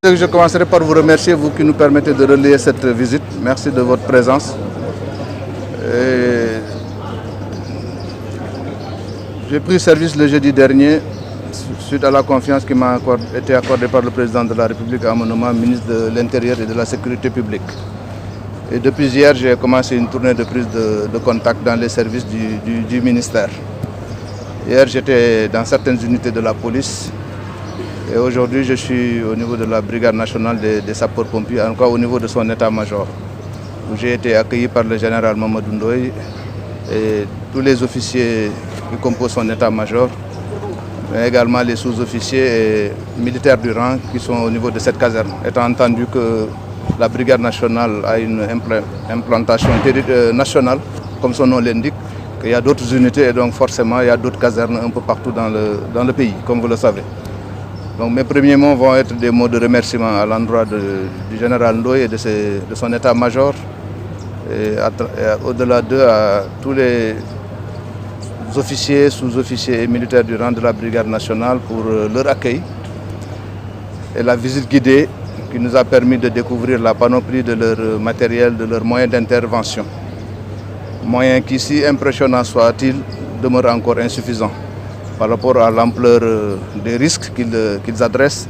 Je commencerai par vous remercier, vous qui nous permettez de relayer cette visite. Merci de votre présence. J'ai pris service le jeudi dernier suite à la confiance qui m'a été accordée par le président de la République à mon nommant ministre de l'Intérieur et de la Sécurité publique. Et depuis hier, j'ai commencé une tournée de prise de contact dans les services du ministère. Hier, j'étais dans certaines unités de la police. Et aujourd'hui, je suis au niveau de la Brigade nationale des sapeurs-pompiers, encore au niveau de son état-major, où j'ai été accueilli par le général Mamadou Ndoye et tous les officiers qui composent son état-major, mais également les sous-officiers et militaires du rang qui sont au niveau de cette caserne, étant entendu que la Brigade nationale a une implantation nationale, comme son nom l'indique, qu'il y a d'autres unités et donc forcément il y a d'autres casernes un peu partout dans le pays, comme vous le savez. Donc mes premiers mots vont être des mots de remerciement à l'endroit du général Ndoye et de son état-major. Et au-delà d'eux, à tous les officiers, sous-officiers et militaires du rang de la Brigade nationale pour leur accueil et la visite guidée qui nous a permis de découvrir la panoplie de leur matériel, de leurs moyens d'intervention. Moyens qui, si impressionnants soient-ils, demeurent encore insuffisants par rapport à l'ampleur des risques qu'ils adressent,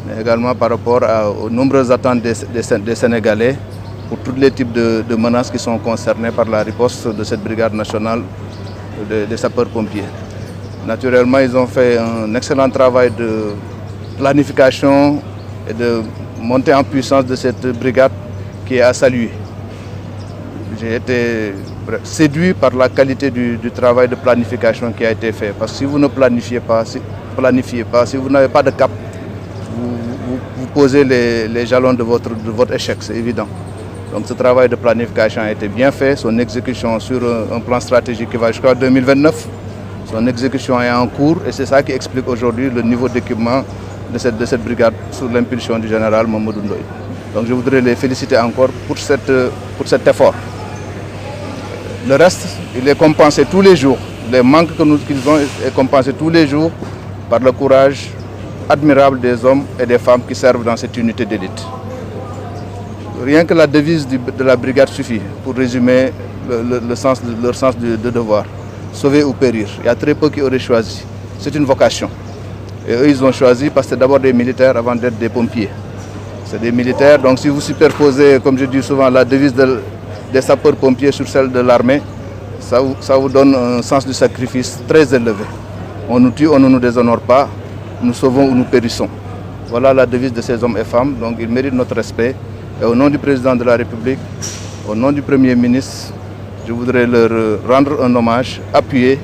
mais également par rapport aux nombreuses attentes des Sénégalais pour tous les types de menaces qui sont concernées par la riposte de cette brigade nationale des sapeurs-pompiers. Naturellement, ils ont fait un excellent travail de planification et de montée en puissance de cette brigade qui est à saluer. J'ai été séduit par la qualité du travail de planification qui a été fait. Parce que si vous ne planifiez pas, si vous n'avez pas de cap, vous posez les jalons de votre échec, c'est évident. Donc ce travail de planification a été bien fait, son exécution sur un plan stratégique qui va jusqu'à 2029, son exécution est en cours et c'est ça qui explique aujourd'hui le niveau d'équipement de cette brigade sous l'impulsion du général Mamadou Ndoye. Donc je voudrais les féliciter encore pour cet effort. Le reste, il est compensé tous les jours. Les manques qu'ils ont est compensé tous les jours par le courage admirable des hommes et des femmes qui servent dans cette unité d'élite. Rien que la devise de la brigade suffit pour résumer leur sens de devoir. Sauver ou périr. Il y a très peu qui auraient choisi. C'est une vocation. Et eux, ils ont choisi parce que c'est d'abord des militaires avant d'être des pompiers. C'est des militaires, donc si vous superposez, comme je dis souvent, la devise des sapeurs-pompiers sur celle de l'armée, ça vous donne un sens du sacrifice très élevé. On nous tue, on ne nous déshonore pas, nous sauvons ou nous périssons. Voilà la devise de ces hommes et femmes, donc ils méritent notre respect. Et au nom du président de la République, au nom du Premier ministre, je voudrais leur rendre un hommage appuyé,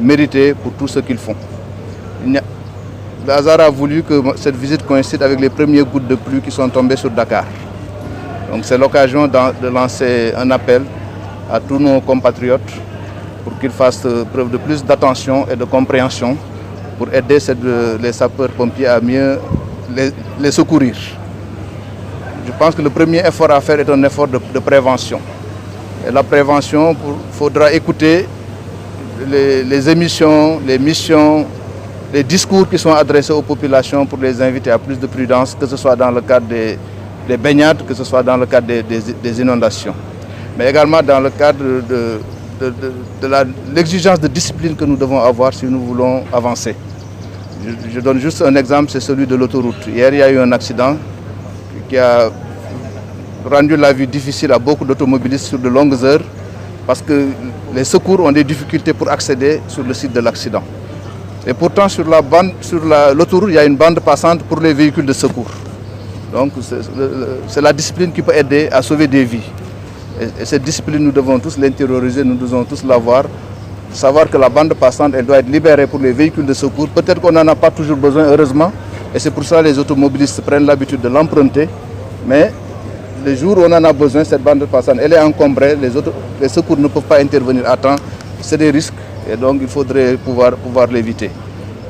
mérité pour tout ce qu'ils font. Le hasard a voulu que cette visite coïncide avec les premières gouttes de pluie qui sont tombées sur Dakar. Donc c'est l'occasion de lancer un appel à tous nos compatriotes pour qu'ils fassent preuve de plus d'attention et de compréhension pour aider les sapeurs-pompiers à mieux les secourir. Je pense que le premier effort à faire est un effort de prévention. Et la prévention, il faudra écouter les émissions, les missions, les discours qui sont adressés aux populations pour les inviter à plus de prudence, que ce soit dans le cadre des baignades, que ce soit dans le cadre des inondations. Mais également dans le cadre de l'exigence de discipline que nous devons avoir si nous voulons avancer. Je donne juste un exemple, c'est celui de l'autoroute. Hier, il y a eu un accident qui a rendu la vie difficile à beaucoup d'automobilistes sur de longues heures parce que les secours ont des difficultés pour accéder sur le site de l'accident. Et pourtant, sur l'autoroute, il y a une bande passante pour les véhicules de secours. Donc, c'est la discipline qui peut aider à sauver des vies. Et cette discipline, nous devons tous l'intérioriser, nous devons tous l'avoir. Savoir que la bande passante, elle doit être libérée pour les véhicules de secours. Peut-être qu'on n'en a pas toujours besoin, heureusement. Et c'est pour ça que les automobilistes prennent l'habitude de l'emprunter. Mais le jour où on en a besoin, cette bande passante, elle est encombrée. Les secours ne peuvent pas intervenir à temps. C'est des risques. Et donc, il faudrait pouvoir l'éviter.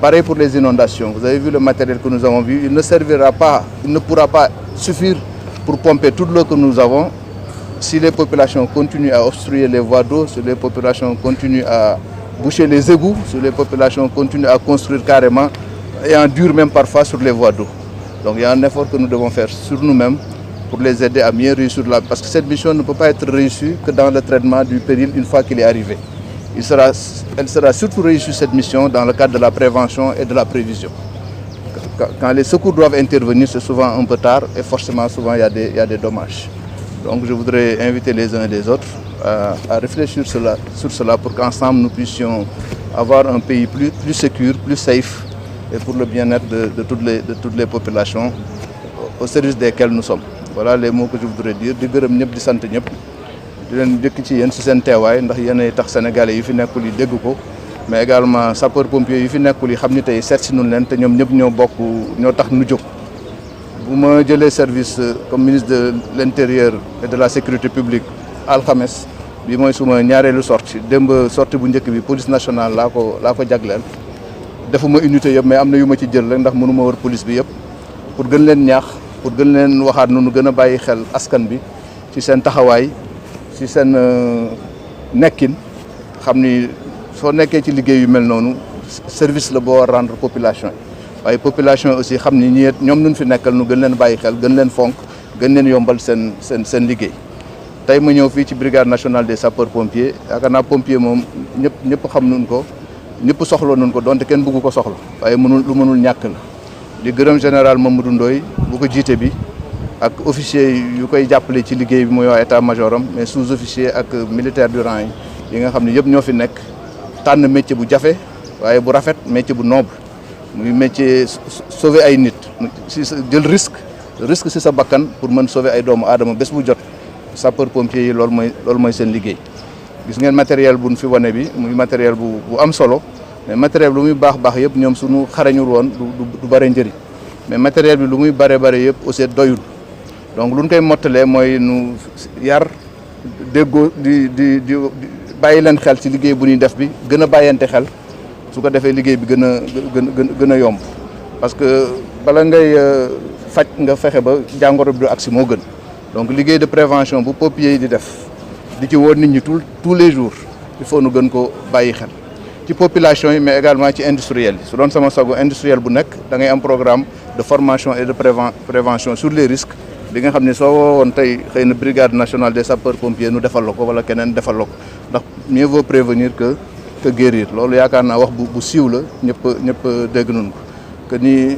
Pareil pour les inondations. Vous avez vu le matériel que nous avons vu. Il ne servira pas, il ne pourra pas suffire pour pomper toute l'eau que nous avons si les populations continuent à obstruer les voies d'eau, si les populations continuent à boucher les égouts, si les populations continuent à construire carrément et endurent même parfois sur les voies d'eau. Donc il y a un effort que nous devons faire sur nous-mêmes pour les aider à mieux réussir parce que cette mission ne peut pas être réussie que dans le traitement du péril une fois qu'il est arrivé. Elle sera surtout réussie cette mission dans le cadre de la prévention et de la prévision. Quand les secours doivent intervenir, c'est souvent un peu tard et forcément souvent il y a des dommages. Donc je voudrais inviter les uns et les autres à réfléchir sur cela pour qu'ensemble nous puissions avoir un pays plus sécure, plus safe et pour le bien-être de toutes les populations au service desquelles nous sommes. Voilà les mots que je voudrais dire. Di gërëm ñëpp di sant ñëpp di leen jëkk ci yéen ci seen teewaay ndax yéenay tax sénégalais yi fi nekkul yi dégg ko mais également sapeur pompier yi fi nekkul yi xam ni tey seet si nun leen te ñoom ñëpp ñoo tax nu jóg. Bu ma jëlee service comme ministre de l'intérieur et de la sécurité publique alxames bi mooy suma ñaareelu sortie démb sortie bu njëkk bi police nationale laa ko jagleel defuma unité yëpp mais am na yu ma ci jël rek ndax mënuma wër police bi yëpp pour gën leen ñaax pour gën leen waxaat nu gën a bàyyi xel askan bi ci seen taxawaay ci seen nekkin xam ni soo nekkee ci liggéey yu mel noonu service la boo rendre population yi waaye population aussi xam ni ñoom nun fi nekkal nu gën leen bàyyi xel gën leen fonk gën leen yombal seen liggéey. tey ma ñëw fii ci brigade nationale des sapeurs pompiers yaakaar naa pompier moom ñëpp xam nun ko ñëpp soxla nun ko donte kenn bëggu ko soxla waaye lu mënul ñàkk la. di gërëm général Mamadou Ndoye bu ko jiite bi ak officier yu koy jàppale ci liggéey bi mooy waa état major am mais sous-officier ak militaire du rang yi nga xam ne yëpp ñoo fi nekk tànn métier bu jafe waaye bu rafet métier bu noble muy métier sauver ay nit si jël risque si sa bakkan pour mën sauver ay doomu aadama bés bu jot sapeur pompier yi loolu mooy seen liggéey. gis ngeen matériel buñ fi wane bi muy matériel bu am solo mais matériel lu muy baax yëpp ñoom suñu xarañul woon du bare njëriñ mais matériel bi lu muy bare yëpp aussi doyul donc lu ñu koy mottalee mooy nu yar déggoo di bàyyi leen xel ci liggéey bu ñuy def bi gën a bàyyante xel su ko defee liggéey bi gën a yomb parce que bala ngay faj nga fexe ba jàngoro bi du agsi moo gën donc liggéey de prévention bu pompier yi di def di ci woo nit ñi tous les jours il faut nu gën ko bàyyi xel ci population yi mais également ci industriel yi su doon sama sago industriel bu nekk da ngay am programme de formation et de prévention sur les risques bi nga xam ne soo woowoon tey xëy na brigade nationale des sapeurs pompiers nu defal la ko wala keneen defal la ko ndax mieux vaut prévenir que guérir loolu yaakaar naa wax bu siiw la ñëpp dégg nañ ko que ni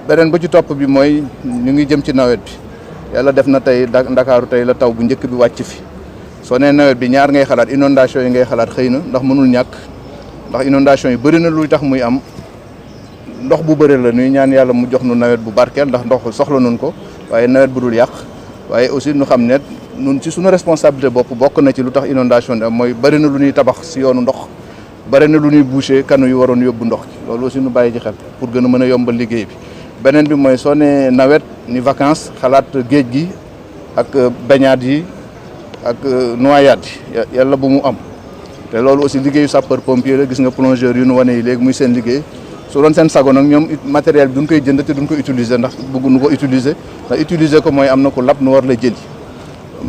beneen ba ci topp bi mooy ñu ngi jëm ci nawet bi yàlla def na tey Ndakaaru tey la taw bu njëkk bi wàcc fi soo nee nawet bi ñaar ngay xalaat inondation yi ngay xalaat xëy na ndax mënul ñàkk ndax inondation yi bëri na luy tax muy am ndox bu bëri la nuy ñaan yàlla mu jox nu nawet bu barkeel ndax ndox soxla nun ko waaye nawet bu dul yàq waaye aussi nu xam ne nun ci suñu responsabilité bokk na ci lu tax inondation di am mooy bëri na lu ñuy tabax si yoonu ndox bëri na lu ñuy boucher kanu yu waroon yóbbu ndox ci loolu aussi nu bàyyi ci xel pour gën a mën a yombal liggéey bi beneen bi mooy soo nee nawet ni vacances xalaat géej gi ak baignade yi ak noyade yi yàlla bu mu am te loolu aussi liggéeyu sapeur pompier la gis nga plongeur yu nu wane yi léegi muy seen liggéey su doon seen sago nag ñoom matériel bi duñ koy jënd te duñ ko utiliser ndax bëgguñu ko utiliser ndax utiliser ko mooy am na ko lab nu war la jëli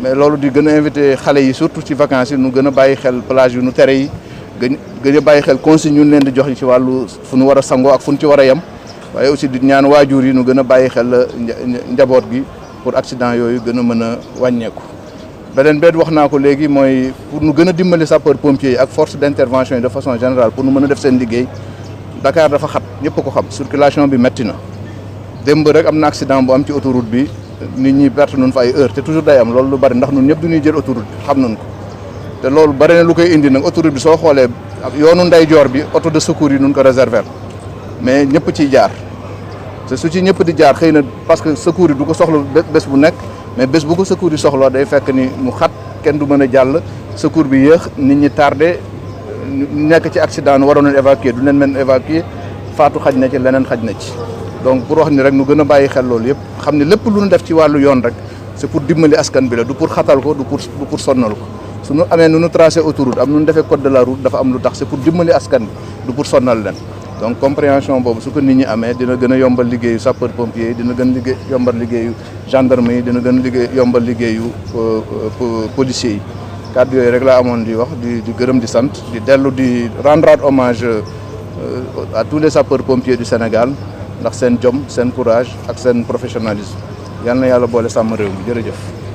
mais loolu di gën a invité xale yi surtout ci vacances yi nu gën a bàyyi xel plage yu nu tere yi gën a bàyyi xel consigne ñu leen di jox ci wàllu fu nu war a sangoo ak fu nu ci war a yem waaye aussi di ñaan waajur yi nu gën a bàyyi xel njaboot gi pour accident yooyu gën a mën a wàññeeku. beneen beet wax naa ko léegi mooy pour nu gën a dimbali sapeur pompier yi ak force d'intervention yi de façon générale pour nu mën a def seen liggéey Dakar dafa xat ñëpp ko xam circulation bi métti na démb rek am na accident bu am ci autoroute bi nit ñi perte nun fa ay heure te toujours day am loolu lu bari ndax nun ñëpp du ñuy jël autoroute bi xam nañ ko te loolu bari na lu koy indi nag autoroute bi soo xoolee yoonu ndeyjoor bi auto de secours yi nun ko réserver mais ñëpp ciy jaar te su ci ñëpp di jaar xëy na parce que secours yi du ko soxla bés bu nekk mais bés bu ko secours yi soxla day fekk ni mu xat kenn du mën a jàll secours bi yéex nit ñi tardé nekk ci accident nu waroon évacuer du leen mën évacuer faatu xaj na ci leneen xaj na ci donc pour wax ni rek nu gën a bàyyi xel loolu yëpp xam ne lépp lu ñu def ci wàllu yoon rek c'est pour dimbali askan bi la du pour xatal ko du pour sonnal ko su ñu amee nu ñu tracé autoroute am nu ñu defee code de la route dafa am lu tax c'est pour dimbali askan bi du pour sonnal leen donc compréhension boobu su ko nit ñi amee dina gën a yombal liggéeyu sapeur pompier yi dina gën yombal liggéeyu gendarme yi dina gën yombal liggéeyu policiers yi kàddu yooyu rek laa amoon di wax di gërëm di sant di dellu di rendre hommage à tous les sapeurs pompiers du Sénégal ndax seen jom seen courage ak seen professionnalisme yal na yàlla boole sàmm réew mi jërëjëf.